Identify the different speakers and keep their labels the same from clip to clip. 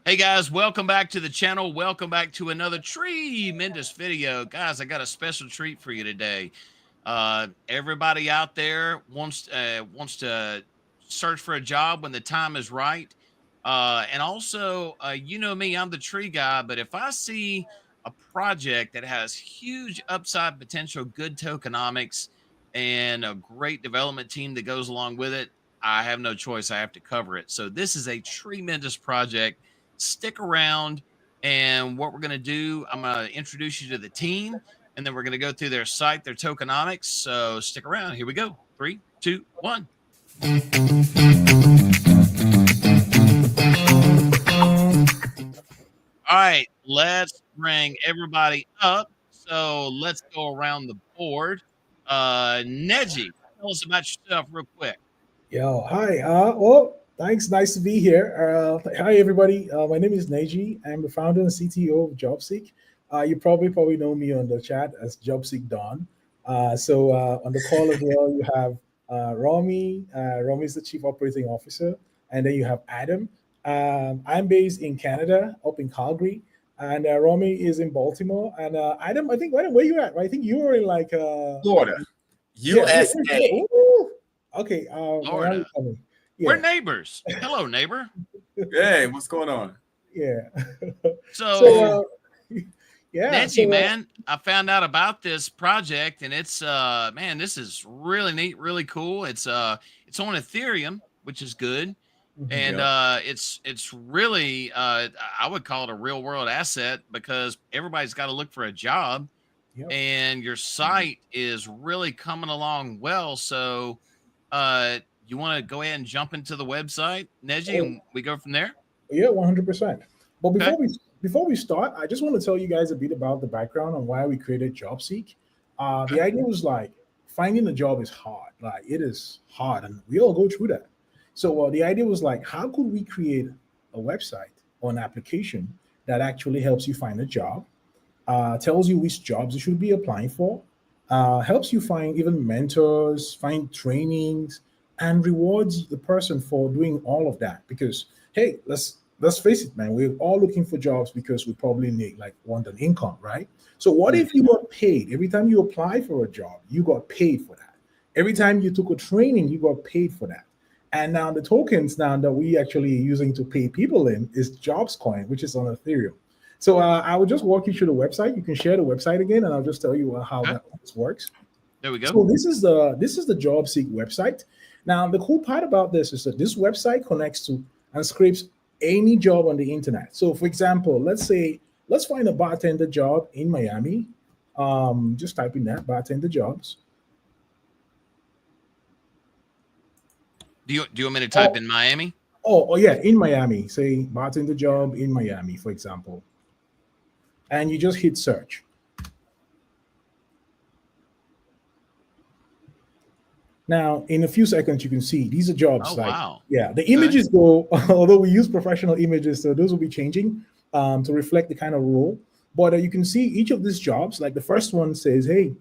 Speaker 1: Hey guys, welcome back to the channel. Welcome back to another tremendous video. Guys, I got a special treat for you today. Everybody out there wants to search for a job when the time is right. And also, you know me, I'm the tree guy, but if I see a project that has huge upside potential, good tokenomics, and a great development team that goes along with it, I have no choice. I have to cover it. So this is a tremendous project. Stick around, and what we're going to do, I'm going to introduce you to the team, and then we're going to go through their site, their tokenomics. So stick around. Here we go. 3, 2, 1. All right, let's bring everybody up. So let's go around the board. Neji, tell us about yourself real quick.
Speaker 2: Yo, hi. Well, thanks. Nice to be here. Hi, everybody. My name is Neji. I'm the founder and CTO of Jobseek. You probably know me on the chat as Jobseek Don. On the call as well, you have Romy. Romy is the chief operating officer, and then you have Adam. I'm based in Canada, up in Calgary, and Romy is in Baltimore. And Adam, I think where you at? I think you were in like
Speaker 3: Florida,
Speaker 2: yeah,
Speaker 3: USA.
Speaker 2: ooh. Okay, Miami
Speaker 1: Florida.
Speaker 2: coming.
Speaker 1: We're
Speaker 2: Yeah,
Speaker 1: neighbors. Hello, neighbor.
Speaker 3: Hey, what's going on?
Speaker 2: yeah.
Speaker 1: So,
Speaker 2: so yeah,
Speaker 1: Neji, man, I found out about this project, and it's man, this is really neat, really cool. It's on Ethereum, which is good.
Speaker 2: mhm,
Speaker 1: And
Speaker 3: Yep.
Speaker 1: it's really I would call it a real world asset because everybody's got to look for a job,
Speaker 2: yep.
Speaker 1: and your site is really coming along well. So you want to go ahead and jump into the website, Neji,
Speaker 2: Oh,
Speaker 1: and we go from there.
Speaker 2: yeah, 100%. But
Speaker 1: Okay.
Speaker 2: before we start, I just want to tell you guys a bit about the background on why we created JobSeek. The
Speaker 1: Okay.
Speaker 2: idea was like finding a job is hard. Like it is hard, and we all go through that. So the idea was like, how could we create a website or an application that actually helps you find a job, tells you which jobs you should be applying for, helps you find even mentors, find trainings, and rewards the person for doing all of that. Because hey, let's face it, man, we're all looking for jobs because we probably need like want an income, right? So what
Speaker 1: Mhm.
Speaker 2: if you got paid every time you apply for a job? You got paid for that. Every time you took a training, you got paid for that. And now the tokens now that we actually using to pay people in is Jobs Coin, which is on Ethereum. So I will just walk you through the website. You can share the website again, and I'll just tell you how
Speaker 1: Okay.
Speaker 2: that works.
Speaker 1: There we go.
Speaker 2: So this is the JobSeek website. Now the cool part about this is that this website connects to and scrapes any job on the internet. So for example, let's find a bartender job in Miami. Just type in that bartender jobs.
Speaker 1: Do you want me to type
Speaker 2: Oh,
Speaker 1: in Miami?
Speaker 2: oh yeah, in Miami. Say bartender job in Miami, for example, and you just hit search. Now, in a few seconds, you can see these are
Speaker 1: Oh
Speaker 2: jobs like,
Speaker 1: wow.
Speaker 2: yeah, the
Speaker 1: Okay.
Speaker 2: images go, although we use professional images, so those will be changing to reflect the kind of role. But you can see each of these jobs, like the first one says, hey,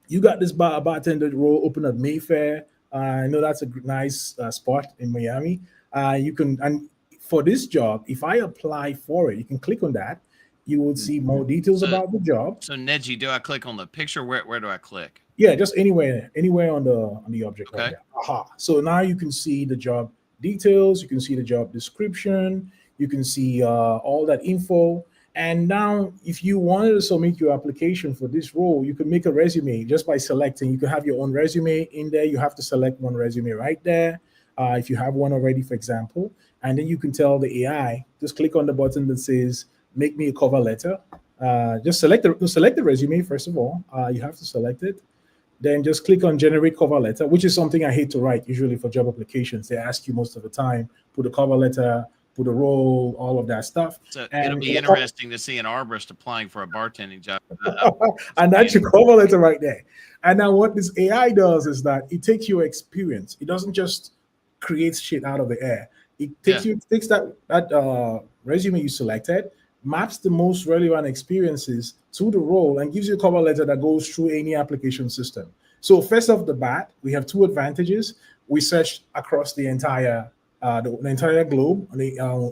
Speaker 2: you got this bartender role open at Mayfair. I know that's a nice spot in Miami. You can, and for this job, if I apply for it, you can click on that. You will see more details
Speaker 1: So
Speaker 2: about the job.
Speaker 1: so Neji, do I click on the picture? Where do I click?
Speaker 2: Yeah, just anywhere on the object right
Speaker 1: Okay.
Speaker 2: there. Aha. So now you can see the job details, you can see the job description, you can see all that info. And now, if you wanted to submit your application for this role, you can make a resume just by selecting. You can have your own resume in there. You have to select one resume right there. If you have one already, for example, and then you can tell the AI, just click on the button that says "Make me a cover letter." Just select the resume first of all. You have to select it, then just click on generate cover letter, which is something I hate to write usually for job applications. They ask you most of the time, put a cover letter, put a role, all of that stuff.
Speaker 1: So it'll
Speaker 2: And
Speaker 1: be interesting to see an arborist applying for a bartending job.
Speaker 2: and that's your cover letter right there. And now what this AI does is that it takes your experience. It doesn't just create shit out of the air. It
Speaker 1: Yeah.
Speaker 2: takes that resume you selected, maps the most relevant experiences to the role, and gives you a cover letter that goes through any application system. So first off the bat, we have two advantages. We searched across the entire the entire globe,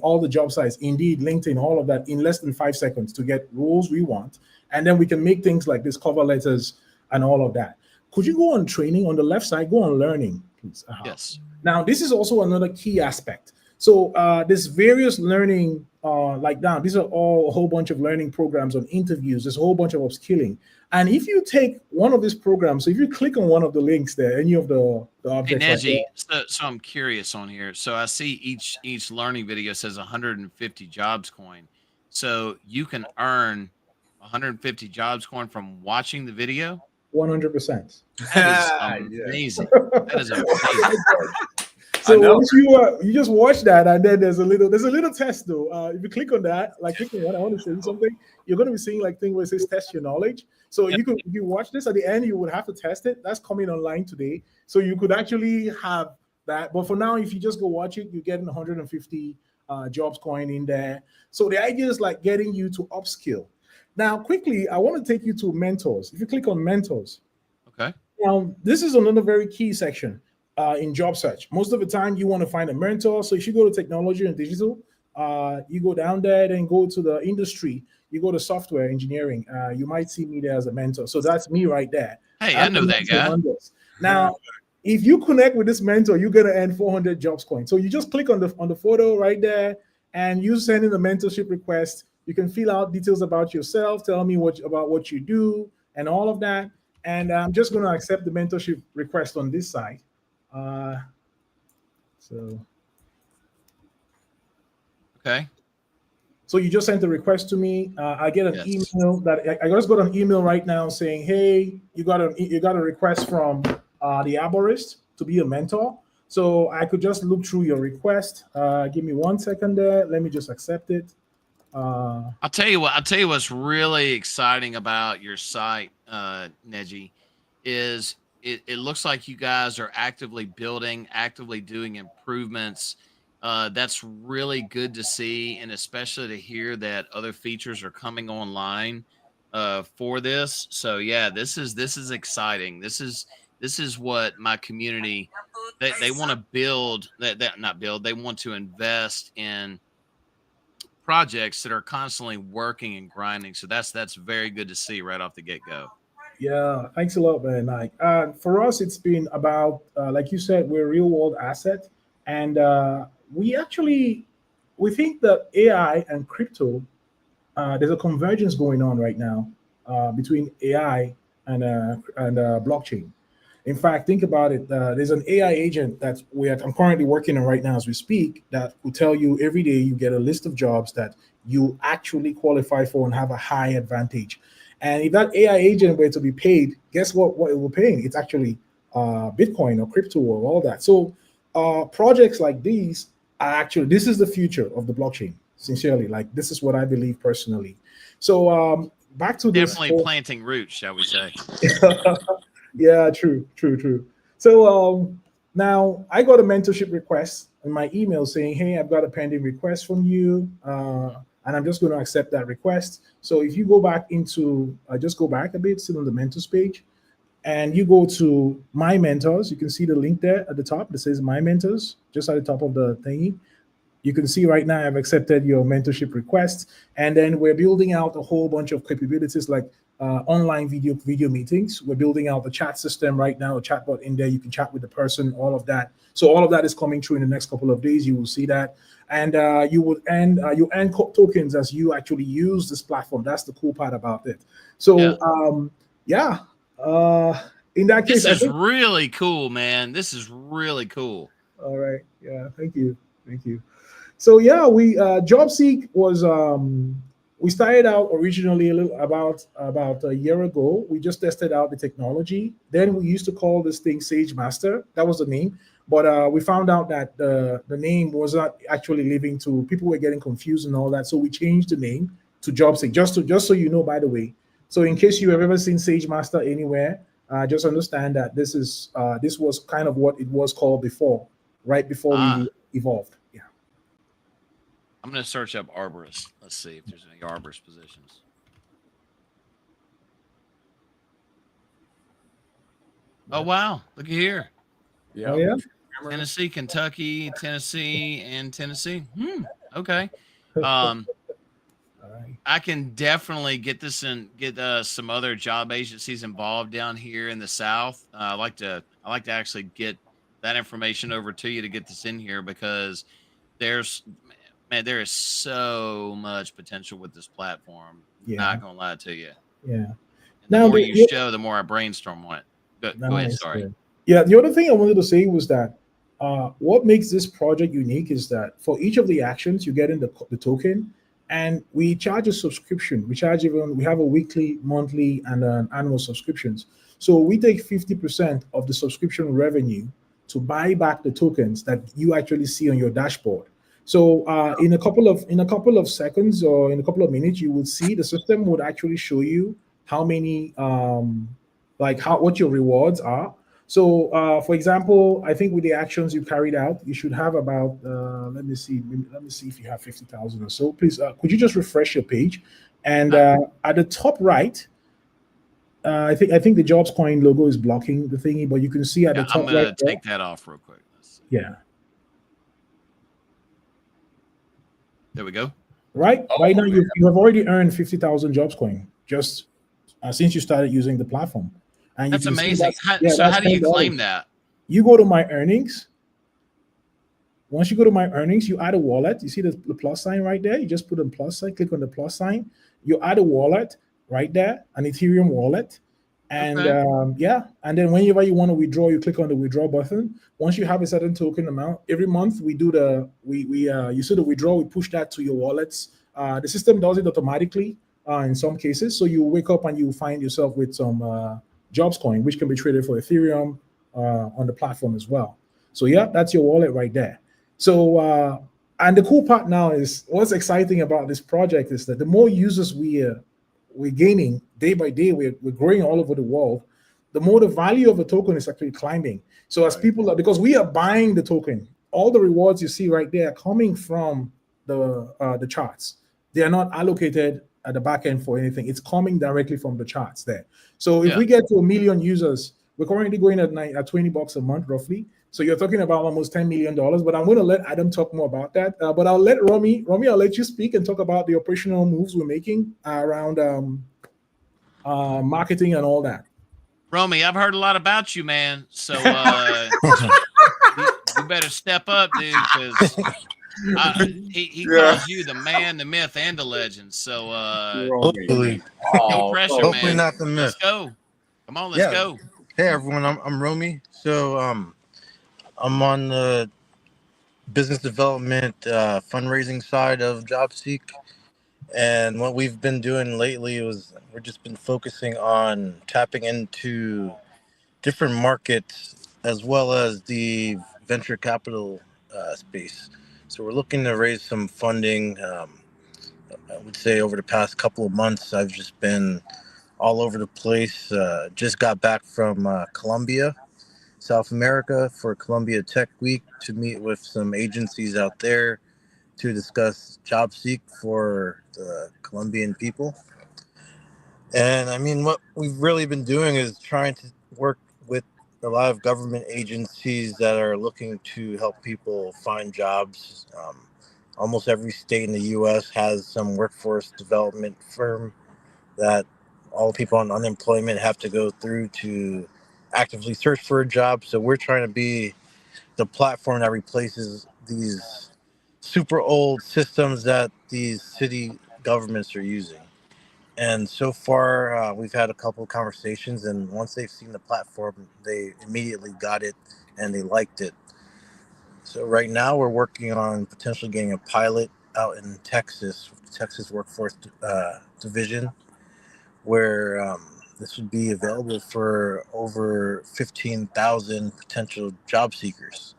Speaker 2: all the job sites, Indeed, LinkedIn, all of that in less than 5 seconds to get roles we want. And then we can make things like this cover letters and all of that. Could you go on training on the left side? Go on learning, please.
Speaker 1: Yes.
Speaker 2: Now, this is also another key aspect. So there's various learning like that. These are all a whole bunch of learning programs on interviews. There's a whole bunch of upskilling. And if you take one of these programs, so if you click on one of the links there, any of the
Speaker 1: Hey
Speaker 2: objects right
Speaker 1: Neji, so I'm curious on here. So I see each learning video says 150 jobs coin. So you can earn 150 jobs coin from watching the video.
Speaker 2: 100%.
Speaker 1: That is
Speaker 3: Yeah.
Speaker 1: amazing. That is amazing.
Speaker 3: I
Speaker 2: So
Speaker 3: know.
Speaker 2: once you just watch that, and then there's a little test though. If you click on that, like click on what I want to say something, you're going to be seeing like thing where it says test your knowledge. So
Speaker 1: Yep.
Speaker 2: if you watch this at the end, you would have to test it. That's coming online today, so you could actually have that. But for now, if you just go watch it, you're getting 150 jobs coin in there. So the idea is like getting you to upskill. Now, quickly, I want to take you to mentors. If you click on mentors,
Speaker 1: Okay.
Speaker 2: now, this is another very key section in job search. Most of the time, you want to find a mentor. So if you go to technology and digital, you go down there, then go to the industry. You go to software engineering. You might see me there as a mentor. So that's me right there.
Speaker 1: Hey, I
Speaker 2: I'm the
Speaker 1: know that
Speaker 2: mentor
Speaker 1: guy.
Speaker 2: on this. Now, if you connect with this mentor, you're gonna earn 400 jobs coins. So you just click on the photo right there, and you send in a mentorship request. You can fill out details about yourself, tell me about what you do, and all of that. And I'm just going to accept the mentorship request on this side. Uh, so,
Speaker 1: Okay.
Speaker 2: so you just sent a request to me. I get an
Speaker 1: Yes.
Speaker 2: email that I just got an email right now saying, "Hey, you got a request from the arborist to be a mentor." So I could just look through your request. Give me 1 second there. Let me just accept it.
Speaker 1: I'll tell you what. I'll tell you what's really exciting about your site, Neji, is it looks like you guys are actively building, actively doing improvements. That's really good to see, and especially to hear that other features are coming online for this. So yeah, this is exciting. This is what my community they want to build. That not build. They want to invest in projects that are constantly working and grinding. So that's very good to see right off the get go.
Speaker 2: Yeah, thanks a lot, man. Like, for us, it's been about, like you said, we're a real world asset, and we actually we think that AI and crypto, there's a convergence going on right now between AI and blockchain. In fact, think about it. There's an AI agent I'm currently working on right now as we speak that will tell you every day you get a list of jobs that you actually qualify for and have a high advantage. And if that AI agent were to be paid, guess what it will pay? It's actually Bitcoin or crypto or all that. So projects like these are actually, this is the future of the blockchain. Sincerely, like this is what I believe personally. So back to this
Speaker 1: Definitely
Speaker 2: whole
Speaker 1: planting roots, shall we say.
Speaker 2: yeah, true. So now I got a mentorship request in my email saying, "Hey, I've got a pending request from you, and I'm just going to accept that request." So if you go back into, just go back a bit, still on the mentors page, and you go to My Mentors, you can see the link there at the top that says My Mentors, just at the top of the thingy. You can see right now I've accepted your mentorship request, and then we're building out a whole bunch of capabilities like online video meetings. We're building out the chat system right now, a chatbot in there. You can chat with the person, all of that. So all of that is coming through in the next couple of days. You will see that, and you earn tokens as you actually use this platform. That's the cool part about it.
Speaker 1: Yeah.
Speaker 2: So yeah, in that case,
Speaker 1: This
Speaker 2: I
Speaker 1: is
Speaker 2: think.
Speaker 1: really cool, man. This is really cool.
Speaker 2: All right, yeah, thank you. So yeah, we Jobseek was we started out originally a little about a year ago. We just tested out the technology. Then we used to call this thing Sage Master. That was the name. But we found out that the name was not actually living to people were getting confused and all that. So we changed the name to Jobseek. Just so you know, by the way. So in case you have ever seen Sage Master anywhere, just understand that this was kind of what it was called before, right before we
Speaker 1: Ah,
Speaker 2: evolved. Yeah.
Speaker 1: I'm gonna search up arborist. Let's see if there's any arborist positions. Oh
Speaker 2: Yeah.
Speaker 1: wow, look at here.
Speaker 2: Oh
Speaker 3: Yep.
Speaker 2: yeah.
Speaker 1: Tennessee, Kentucky, Tennessee, and Tennessee. Okay. Um,
Speaker 2: All right.
Speaker 1: I can definitely get this and get some other job agencies involved down here in the South. I like to actually get that information over to you to get this in here because there's man, there is so much potential with this platform.
Speaker 2: Yeah.
Speaker 1: Not gonna lie to you.
Speaker 2: Yeah.
Speaker 1: And the
Speaker 2: Now,
Speaker 1: more you show, the more I brainstorm on it. Go ahead.
Speaker 2: nice.
Speaker 1: Sorry.
Speaker 2: Good. Yeah. The other thing I wanted to say was that what makes this project unique is that for each of the actions, you get in the token, and we charge a subscription. We have a weekly, monthly, and an annual subscriptions. So we take 50% of the subscription revenue to buy back the tokens that you actually see on your dashboard. So in a couple of seconds or in a couple of minutes, you would see the system would actually show you how many like how what your rewards are. So for example, I think with the actions you carried out, you should have about let me see if you have 50,000 or so. Please, could you just refresh your page? And at the top right, I think the Jobs Coin logo is blocking the thingy, but you can see at the
Speaker 1: Yeah, I'm
Speaker 2: top right
Speaker 1: gonna
Speaker 2: there.
Speaker 1: take that off real quick. Let's see.
Speaker 2: Yeah.
Speaker 1: There we go.
Speaker 2: Right now, you have already earned 50,000 Jobs Coin just since you started using the platform, and you
Speaker 1: That's
Speaker 2: can see
Speaker 1: amazing. So
Speaker 2: that's
Speaker 1: how do you
Speaker 2: $10.
Speaker 1: claim that?
Speaker 2: You go to my earnings. Once you go to my earnings, you add a wallet. You see the plus sign right there. You just put a plus sign. Click on the plus sign. You add a wallet right there, an Ethereum wallet, and
Speaker 1: Okay.
Speaker 2: yeah. And then whenever you want to withdraw, you click on the withdraw button. Once you have a certain token amount, every month we do the we you see the withdraw. We push that to your wallets. The system does it automatically in some cases. So you wake up and you find yourself with some Jobs coin, which can be traded for Ethereum on the platform as well. So yeah, that's your wallet right there. So, and the cool part now is what's exciting about this project is that the more users we're gaining day by day, we're growing all over the world. The more the value of a token is actually climbing. So as people are because we are buying the token, all the rewards you see right there are coming from the charts. They are not allocated at the back end for anything. It's coming directly from the charts there. So if
Speaker 1: Yeah.
Speaker 2: we get to a million users, we're currently going at $20 a month roughly. So you're talking about almost $10 million. But I'm going to let Adam talk more about that. But I'll let Romy, I'll let you speak and talk about the operational moves we're making around marketing and all that.
Speaker 1: Romy, I've heard a lot about you, man. So you better step up, dude, because he calls you the man, the myth, and the legend. So
Speaker 4: Hopefully,
Speaker 1: no pressure,
Speaker 4: hopefully
Speaker 1: man.
Speaker 4: not the
Speaker 1: Let's
Speaker 4: myth.
Speaker 1: go. Come on, let's go.
Speaker 4: Hey everyone, I'm Romy. So I'm on the business development fundraising side of Jobseek, and what we've been doing lately was we're just been focusing on tapping into different markets as well as the venture capital space. So we're looking to raise some funding. I would say over the past couple of months, I've just been all over the place. Just got back from Colombia, South America for Colombia Tech Week to meet with some agencies out there to discuss JobSeek for the Colombian people. And I mean, what we've really been doing is trying to work with a lot of government agencies that are looking to help people find jobs. Almost every state in the U.S. has some workforce development firm that all people on unemployment have to go through to actively search for a job. So we're trying to be the platform that replaces these super old systems that these city governments are using. And so far, we've had a couple of conversations, and once they've seen the platform, they immediately got it and they liked it. So right now, we're working on potentially getting a pilot out in Texas, Texas Workforce Division, where this would be available for over 15,000 potential job seekers.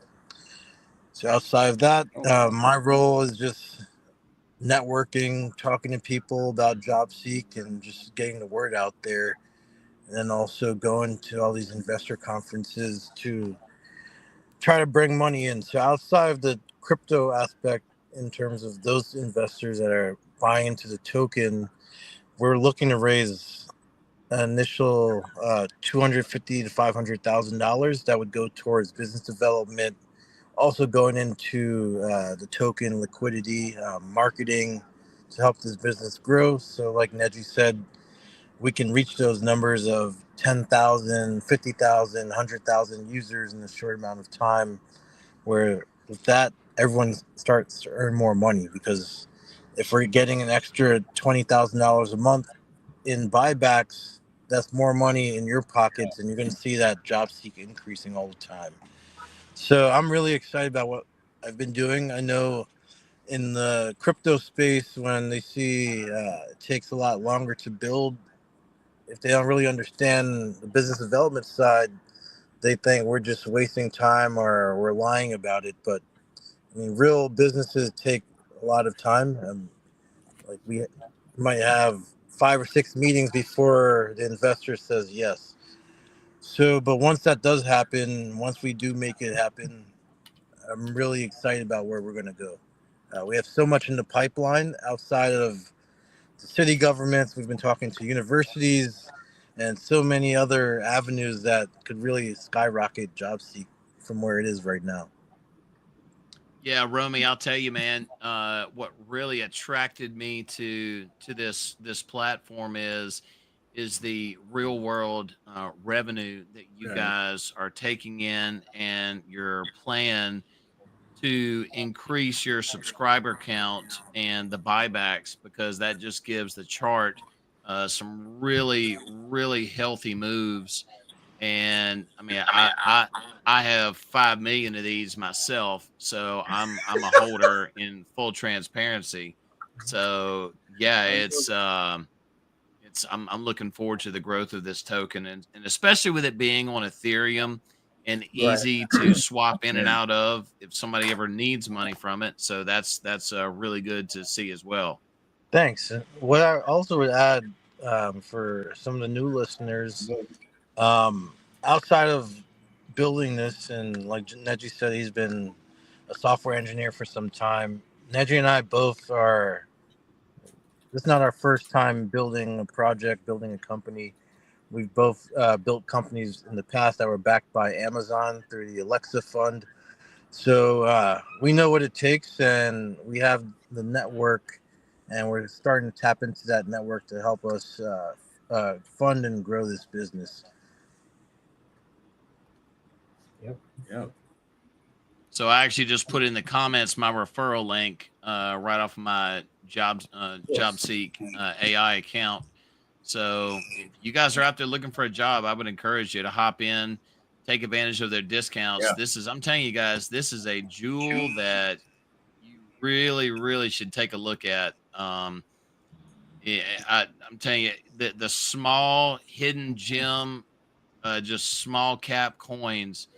Speaker 4: So outside of that, my role is just networking, talking to people about JobSeek, and just getting the word out there. And then also going to all these investor conferences to try to bring money in. So outside of the crypto aspect, in terms of those investors that are buying into the token, we're looking to raise an initial $250,000 to $500,000 that would go towards business development also going into the token liquidity, marketing to help this business grow. So, like Neji said, we can reach those numbers of 10,000, 50,000, 100,000 users in a short amount of time, where with that, everyone starts to earn more money, because if we're getting an extra $20,000 a month in buybacks, that's more money in your pockets, and you're going to see that Jobseek increasing all the time. So I'm really excited about what I've been doing. I know in the crypto space, when they see it takes a lot longer to build, if they don't really understand the business development side, they think we're just wasting time or we're lying about it. But I mean, real businesses take a lot of time. Like we might have 5 or 6 meetings before the investor says yes. So, but once that does happen, once we do make it happen, I'm really excited about where we're going to go. We have so much in the pipeline outside of the city governments. We've been talking to universities and so many other avenues that could really skyrocket JobSeek from where it is right now.
Speaker 1: Yeah, Romy, I'll tell you, man. What really attracted me to this platform is the real world revenue that you
Speaker 3: Right.
Speaker 1: guys are taking in, and your plan to increase your subscriber count and the buybacks, because that just gives the chart some really healthy moves. And I mean, I have 5 million of these myself, so I'm a holder in full transparency. So yeah, I'm looking forward to the growth of this token, and especially with it being on Ethereum and
Speaker 2: Right.
Speaker 1: easy to swap in and
Speaker 3: Yeah.
Speaker 1: out of if somebody ever needs money from it. So that's really good to see as well.
Speaker 4: Thanks. What I also would add, for some of the new listeners, um, outside of building this, and like Neji said, he's been a software engineer for some time. Neji and I both are. This is not our first time building a project, building a company. We've both built companies in the past that were backed by Amazon through the Alexa Fund. So we know what it takes, and we have the network, and we're starting to tap into that network to help us fund and grow this business.
Speaker 2: Yep.
Speaker 3: Yeah.
Speaker 1: So I actually just put in the comments my referral link right off of my
Speaker 2: Yes.
Speaker 1: Jobseek AI account. So if you guys are out there looking for a job, I would encourage you to hop in, take advantage of their discounts.
Speaker 3: Yeah.
Speaker 1: I'm telling you guys, this is a jewel that you really should take a look at. Yeah, I'm telling you, the small hidden gem, just small cap coins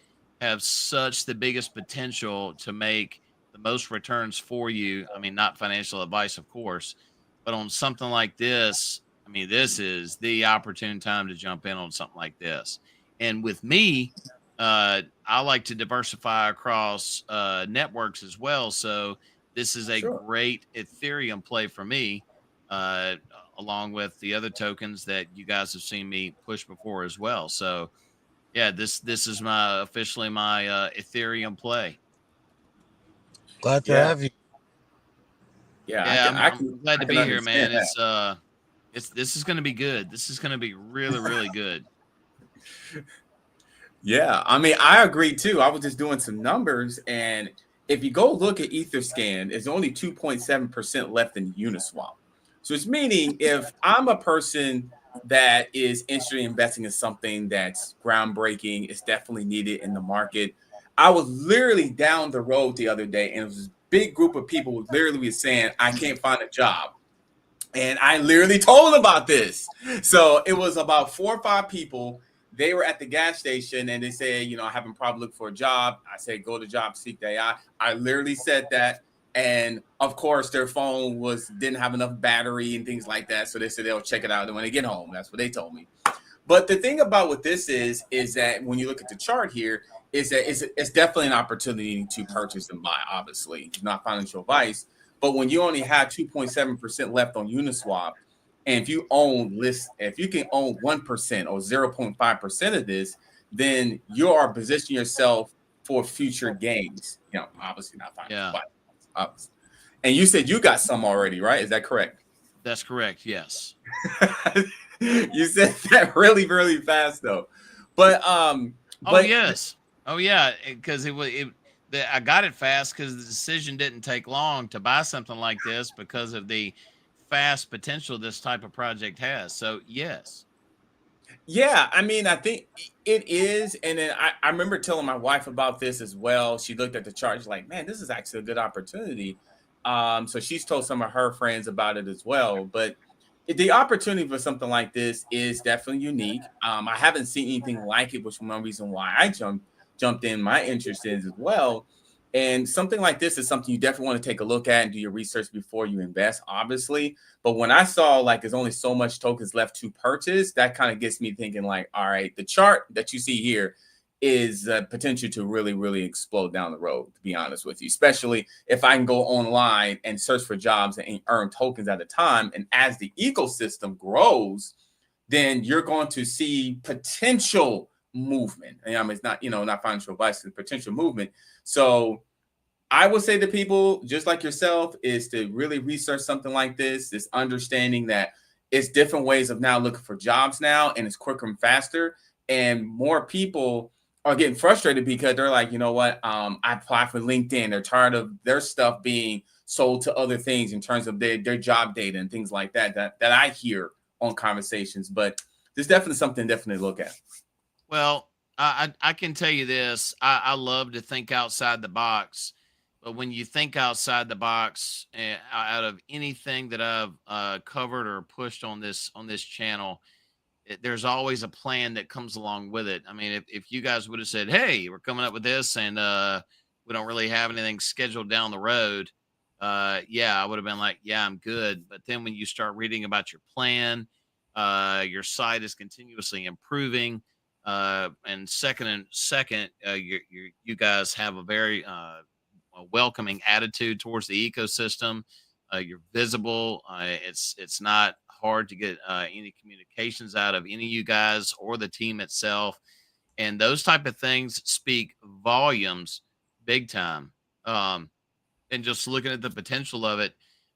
Speaker 1: have such the biggest potential to make the most returns for you. I mean, not financial advice, of course, but on something like this, I mean, this is the opportune time to jump in on something like this. And with me, I like to diversify across networks as well. So this is a
Speaker 3: Sure.
Speaker 1: great Ethereum play for me, uh, along with the other tokens that you guys have seen me push before as well. So yeah, this is my officially my Ethereum play.
Speaker 4: Glad to
Speaker 3: Yeah.
Speaker 4: have you.
Speaker 3: Yeah.
Speaker 1: Yeah, I'm glad
Speaker 3: I
Speaker 1: to
Speaker 3: can
Speaker 1: be here, man.
Speaker 3: understand that.
Speaker 1: It's this is gonna be good. This is gonna be really good.
Speaker 3: Yeah, I mean, I agree too. I was just doing some numbers, and if you go look at EtherScan, it's only 2.7% left in Uniswap. So it's meaning if I'm a person that is interested in investing in something that's groundbreaking, it's definitely needed in the market. I was literally down the road the other day, and it was this big group of people who literally was saying, I can't find a job. And I literally told them about this. So it was about 4 or 5 people. They were at the gas station and they said, I'm having a problem looking for a job. I said, go to Jobseek AI. I literally said that. And of course, their phone didn't have enough battery and things like that. So they said they'll check it out when they get home. That's what they told me. But the thing about what this is that when you look at the chart here, is that it's definitely an opportunity to purchase and buy, obviously. It's not financial advice. But when you only have 2.7% left on Uniswap, and if you can own 1% or 0.5% of this, then you are positioning yourself for future gains. You know, obviously not financial,
Speaker 1: Yeah,
Speaker 3: but obviously. And you said you got some already, right? Is that correct?
Speaker 1: that's correct. Yes.
Speaker 3: You said that really, really fast though. But
Speaker 1: Oh
Speaker 3: but
Speaker 1: yes. Oh yeah. Because it was I got it fast because the decision didn't take long to buy something like this because of the fast potential this type of project has. So yes.
Speaker 3: yeah, I mean, I think it is. And then I remember telling my wife about this as well. She looked at the chart. She's like, man, this is actually a good opportunity. So she's told some of her friends about it as well. But the opportunity for something like this is definitely unique. I haven't seen anything like it, which is one reason why I jumped in. My interest is as well. And something like this is something you definitely want to take a look at and do your research before you invest, obviously. But when I saw like there's only so much tokens left to purchase, that kind of gets me thinking like, all right, the chart that you see here is potential to really, really explode down the road, to be honest with you, especially if I can go online and search for jobs and earn tokens at a time. And as the ecosystem grows, then you're going to see potential movement. And I mean, it's not, not financial advice, it's potential movement. So I would say to people just like yourself is to really research something like this understanding that it's different ways of now looking for jobs now, and it's quicker and faster. And more people are getting frustrated because they're like, you know what? I apply for LinkedIn. They're tired of their stuff being sold to other things in terms of their job data and things like that I hear on conversations. But there's definitely something definitely to look at.
Speaker 1: Well, I can tell you this. I love to think outside the box, but when you think outside the box, out of anything that I've covered or pushed on this channel, there's always a plan that comes along with it. I mean, if you guys would have said, "Hey, we're coming up with this," and we don't really have anything scheduled down the road, yeah, I would have been like, "Yeah, I'm good." But then when you start reading about your plan, your site is continuously improving, and second, you guys have a very a welcoming attitude towards the ecosystem. You're visible. It's not hard to get any communications out of any of you guys or the team itself, and those type of things speak volumes, big time. And just looking at the potential of it,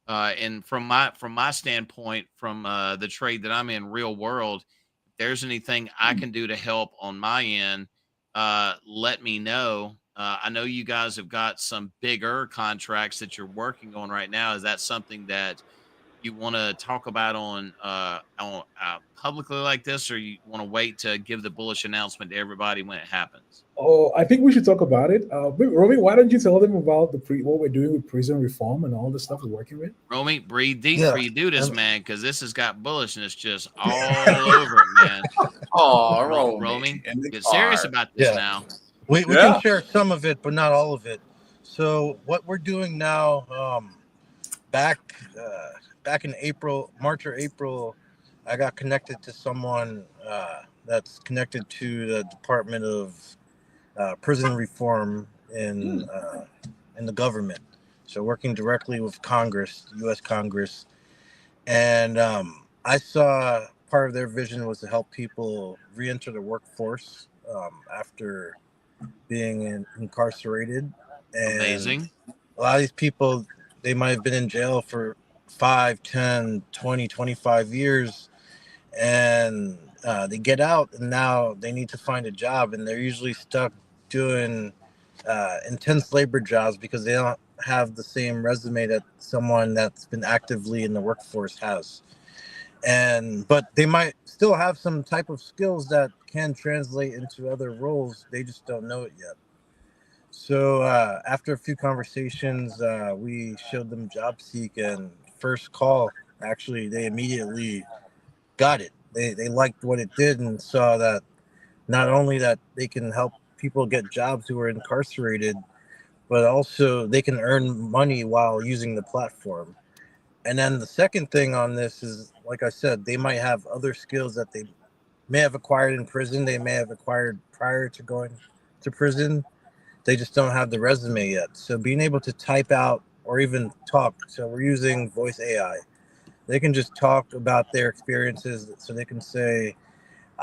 Speaker 1: and from my standpoint, from the trade that I'm in, real world, if there's anything I can do to help on my end, let me know. I know you guys have got some bigger contracts that you're working on right now. Is that something that you want to talk about on publicly like this, or you want to wait to give the bullish announcement to everybody when it happens?
Speaker 2: Oh, I think we should talk about it. Romy, why don't you tell them about what we're doing with prison reform and all the stuff we're working with?
Speaker 1: Romy, breathe deep
Speaker 4: Yeah.
Speaker 1: for you do this,
Speaker 4: And
Speaker 1: man, because this has got bullishness just all over it, man.
Speaker 3: Oh, Romy
Speaker 1: Romy,
Speaker 3: in the
Speaker 1: get serious
Speaker 3: car.
Speaker 1: about this
Speaker 4: yeah,
Speaker 1: now.
Speaker 4: we can
Speaker 3: Yeah.
Speaker 4: share some of it, but not all of it. So what we're doing now, back back in March or April, I got connected to someone that's connected to the Department of Prison Reform in the government. So working directly with Congress, U.S. Congress, and I saw part of their vision was to help people re-enter the workforce after being incarcerated, and
Speaker 1: Amazing.
Speaker 4: a lot of these people, they might have been in jail for 5, 10, 20, 25 years, and they get out and now they need to find a job, and they're usually stuck doing intense labor jobs because they don't have the same resume that someone that's been actively in the workforce has. And but they might still have some type of skills that can translate into other roles, they just don't know it yet. So after a few conversations, we showed them Jobseek, and first call, actually, they immediately got it. They liked what it did and saw that not only that they can help people get jobs who are incarcerated, but also they can earn money while using the platform. And then the second thing on this is, like I said, they might have other skills that they may have acquired in prison, they may have acquired prior to going to prison, they just don't have the resume yet. So being able to type out or even talk, so we're using voice AI. They can just talk about their experiences, so they can say,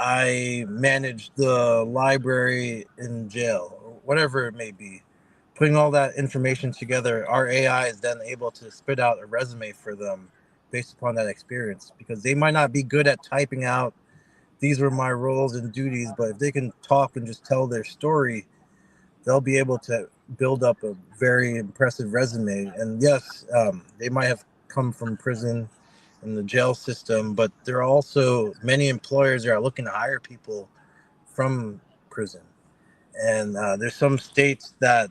Speaker 4: I manage the library in jail, or whatever it may be. Putting all that information together, our AI is then able to spit out a resume for them based upon that experience, because they might not be good at typing out these were my roles and duties, but if they can talk and just tell their story, they'll be able to build up a very impressive resume. And yes, they might have come from prison and the jail system, but there are also many employers that are looking to hire people from prison. And there's some states that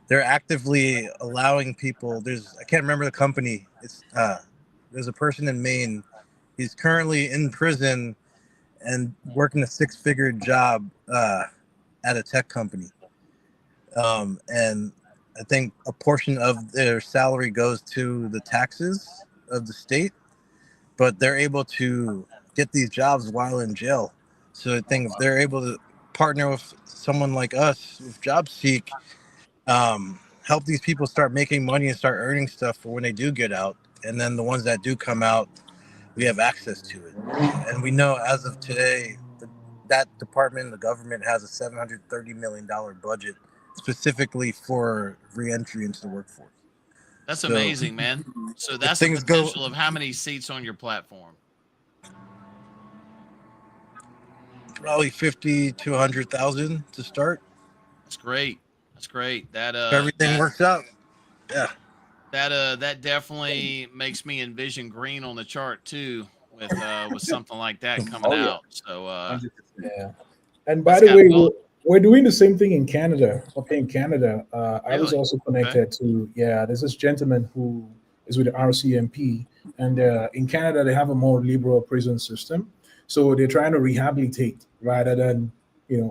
Speaker 4: they're actively allowing people. I can't remember the company. There's a person in Maine. He's currently in prison and working a six-figure job at a tech company. And I think a portion of their salary goes to the taxes of the state, but they're able to get these jobs while in jail. So I think if they're able to partner with someone like us with Jobseek, help these people start making money and start earning stuff for when they do get out, and then the ones that do come out, we have access to it. And we know as of today, that department, the government, has a $730 million budget specifically for reentry into the workforce.
Speaker 1: That's
Speaker 4: So
Speaker 1: amazing, man. So
Speaker 4: if
Speaker 1: that's the
Speaker 4: things go
Speaker 1: potential of how many seats on your platform.
Speaker 4: probably 50 to 100,000 to start,
Speaker 1: That's great. That's great. That
Speaker 4: if everything works out. Yeah.
Speaker 1: that definitely makes me envision green on the chart too, with something like that coming
Speaker 3: Oh yeah,
Speaker 1: out. So
Speaker 3: 100%.
Speaker 2: Yeah. And by
Speaker 1: that's
Speaker 2: the
Speaker 1: got
Speaker 2: way,
Speaker 1: well,
Speaker 2: we're doing the same thing in Canada. Up here in Canada, I was
Speaker 1: really
Speaker 2: also
Speaker 1: okay.
Speaker 2: connected to, yeah, there's this gentleman who is with the RCMP. And in Canada, they have a more liberal prison system. So they're trying to rehabilitate rather than,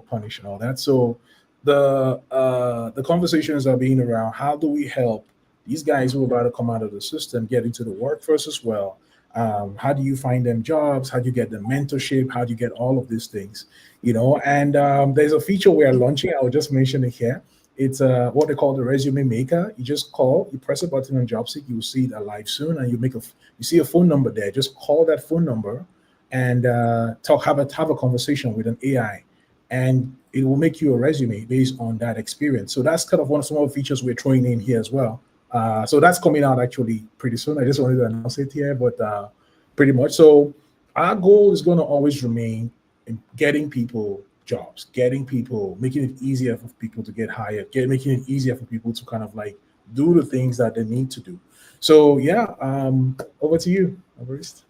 Speaker 2: punish and all that. So the conversations are being around how do we help these guys who are about to come out of the system get into the workforce as well. How do you find them jobs? How do you get them mentorship? How do you get all of these things? And there's a feature we're launching. I'll just mention it here. It's what they call the resume maker. You just call, you press a button on Jobseek, you will see it alive soon, and you see a phone number there. Just call that phone number and have a conversation with an AI, and it will make you a resume based on that experience. So that's kind of one of some of the features we're throwing in here as well. So that's coming out actually pretty soon. I just wanted to announce it here, but pretty much. So our goal is going to always remain in getting people jobs, getting people, making it easier for people to get hired, making it easier for people to kind of like do the things that they need to do. So yeah, over to you, Everest.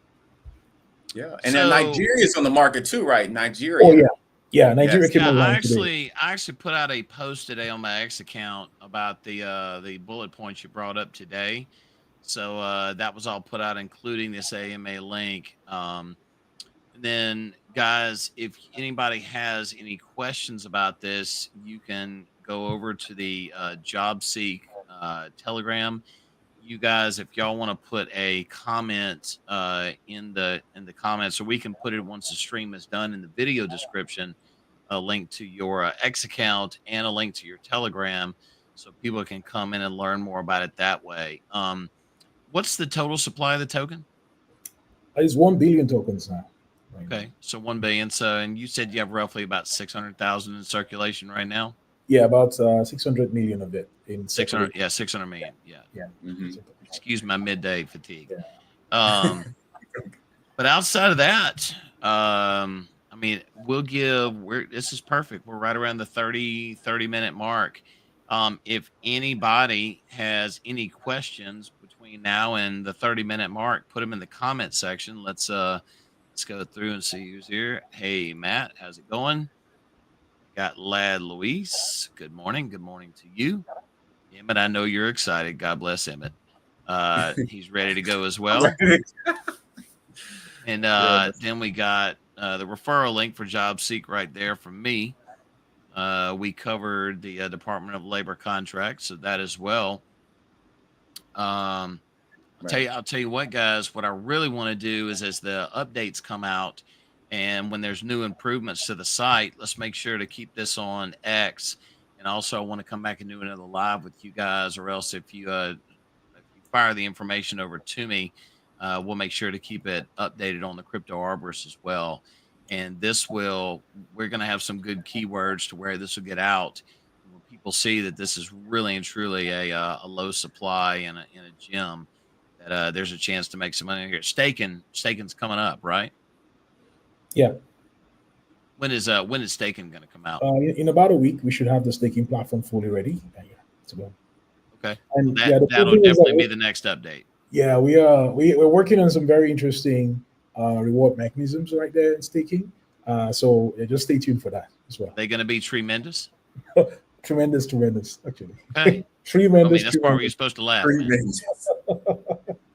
Speaker 3: Yeah, and then
Speaker 1: So
Speaker 3: Nigeria's on the market too, right?
Speaker 2: Oh
Speaker 3: Nigeria.
Speaker 2: yeah, yeah. Nigeria
Speaker 3: Yes.
Speaker 2: came
Speaker 1: yeah,
Speaker 2: online today.
Speaker 1: I actually put out a post today on my X account about the bullet points you brought up today. So that was all put out, including this AMA link. And then, guys, if anybody has any questions about this, you can go over to the JobSeek Telegram. You guys, if y'all want to put a comment in the comments, or we can put it once the stream is done in the video description, a link to your X account and a link to your Telegram, so people can come in and learn more about it that way. What's the total supply of the token?
Speaker 2: It's 1 billion tokens now. Right now.
Speaker 1: Okay, so 1 billion. So, and you said you have roughly about 600,000 in circulation right now.
Speaker 2: Yeah, about 600 million of it in
Speaker 1: 600,
Speaker 2: circulation.
Speaker 1: yeah, 600 million. Yeah.
Speaker 2: Yeah.
Speaker 3: Hmm.
Speaker 1: Excuse my midday fatigue.
Speaker 2: Yeah.
Speaker 1: Um, but outside of that, I mean, this is perfect. We're right around the 30 minute mark. If anybody has any questions between now and the 30-minute mark, put them in the comment section. Let's go through and see who's here. Hey, Matt, how's it going? Got Lad Luis. Good morning. Good morning to you. Emmett, I know you're excited. God bless Emmett. He's ready to go as well. And then we got the referral link for JobSeek right there from me. We covered the Department of Labor contract, so that as well. I'll tell you what, guys. What I really want to do is, as the updates come out, and when there's new improvements to the site, let's make sure to keep this on X. And also, I want to come back and do another live with you guys, or else if you fire the information over to me, we'll make sure to keep it updated on the Crypto Arborist as well. and we're going to have some good keywords to where this will get out. And when people see that this is really and truly a low supply in a gym, that there's a chance to make some money here. Staking's coming up, right?
Speaker 2: Yeah.
Speaker 1: When is staking going to come out?
Speaker 2: In about a week, we should have the staking platform fully ready. Yeah, to go.
Speaker 1: Okay,
Speaker 2: And
Speaker 1: well,
Speaker 2: yeah, the cool
Speaker 1: that'll
Speaker 2: thing is
Speaker 1: definitely be
Speaker 2: that
Speaker 1: the next update.
Speaker 2: yeah, we're working on some very interesting reward mechanisms right there in staking. So yeah, just stay tuned for that as well.
Speaker 1: Are they going to be tremendous?
Speaker 2: Tremendous, tremendous, actually.
Speaker 1: Okay. I
Speaker 2: Tremendous,
Speaker 1: mean, that's the part where you're
Speaker 2: tremendous.
Speaker 1: supposed to laugh, man.
Speaker 3: Tremendous.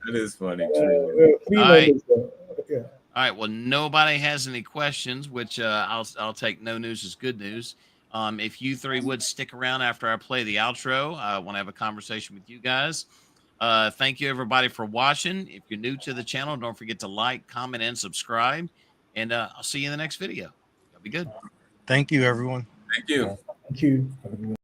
Speaker 3: That is funny. Tremendous.
Speaker 2: Tremendous. Yeah.
Speaker 1: All right. Well, nobody has any questions, which I'll take. No news is good news. If you three would stick around after I play the outro, I want to have a conversation with you guys. Thank you everybody for watching. If you're new to the channel, don't forget to like, comment, and subscribe. And I'll see you in the next video. Y'all be good.
Speaker 4: Thank you, everyone.
Speaker 3: Thank you.
Speaker 2: Thank you. Have a good one.